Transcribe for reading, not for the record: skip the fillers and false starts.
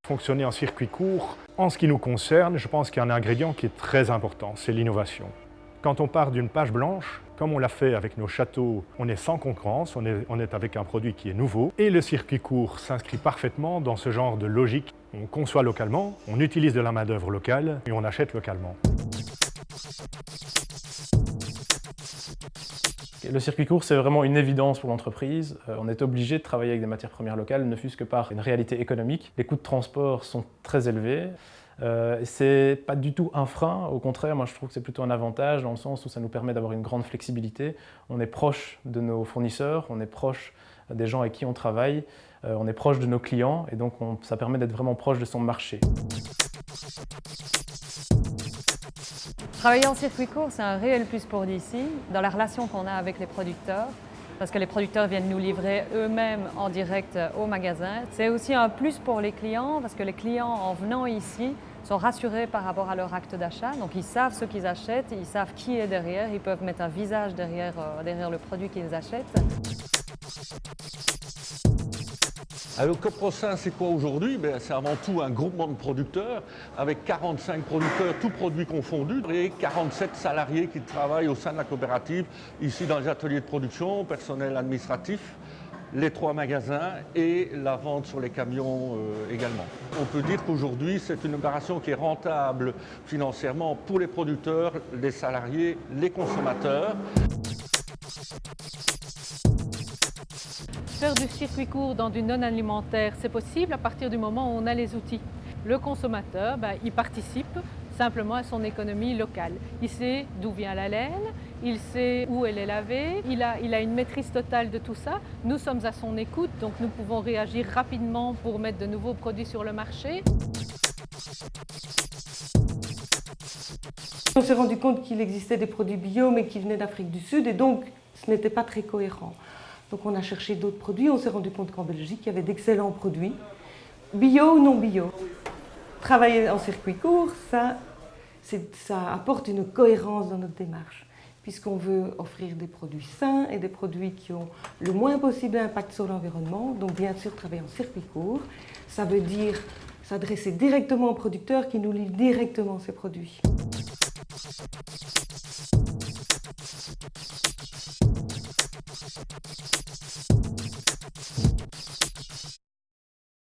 Fonctionner en circuit court, en ce qui nous concerne, je pense qu'il y a un ingrédient qui est très important, c'est l'innovation. Quand on part d'une page blanche, comme on l'a fait avec nos châteaux, on est sans concurrence, on est avec un produit qui est nouveau. Et le circuit court s'inscrit parfaitement dans ce genre de logique. On conçoit localement, on utilise de la main-d'œuvre locale et on achète localement. Le circuit court, c'est vraiment une évidence pour l'entreprise. On est obligé de travailler avec des matières premières locales, ne fût-ce que par une réalité économique. Les coûts de transport sont très élevés. C'est pas du tout un frein, au contraire, moi je trouve que c'est plutôt un avantage dans le sens où ça nous permet d'avoir une grande flexibilité. On est proche de nos fournisseurs, on est proche des gens avec qui on travaille, on est proche de nos clients et donc ça permet d'être vraiment proche de son marché. Travailler en circuit court, c'est un réel plus pour d'ici, dans la relation qu'on a avec les producteurs, parce que les producteurs viennent nous livrer eux-mêmes en direct au magasin. C'est aussi un plus pour les clients, parce que les clients, en venant ici, sont rassurés par rapport à leur acte d'achat. Donc ils savent ce qu'ils achètent, ils savent qui est derrière, ils peuvent mettre un visage derrière le produit qu'ils achètent. Alors Coprosin, c'est quoi aujourd'hui? C'est avant tout un groupement de producteurs avec 45 producteurs, tous produits confondus, et 47 salariés qui travaillent au sein de la coopérative, ici dans les ateliers de production, personnel administratif, les 3 magasins et la vente sur les camions également. On peut dire qu'aujourd'hui, c'est une opération qui est rentable financièrement pour les producteurs, les salariés, les consommateurs. Faire du circuit court dans du non-alimentaire, c'est possible à partir du moment où on a les outils. Le consommateur, il participe simplement à son économie locale. Il sait d'où vient la laine, il sait où elle est lavée, il a une maîtrise totale de tout ça. Nous sommes à son écoute, donc nous pouvons réagir rapidement pour mettre de nouveaux produits sur le marché. On s'est rendu compte qu'il existait des produits bio mais qui venaient d'Afrique du Sud et donc ce n'était pas très cohérent. Donc on a cherché d'autres produits, on s'est rendu compte qu'en Belgique, il y avait d'excellents produits, bio ou non bio. Travailler en circuit court, ça apporte une cohérence dans notre démarche, puisqu'on veut offrir des produits sains et des produits qui ont le moins possible d'impact sur l'environnement. Donc bien sûr, travailler en circuit court, ça veut dire s'adresser directement aux producteurs qui nous livrent directement ces produits.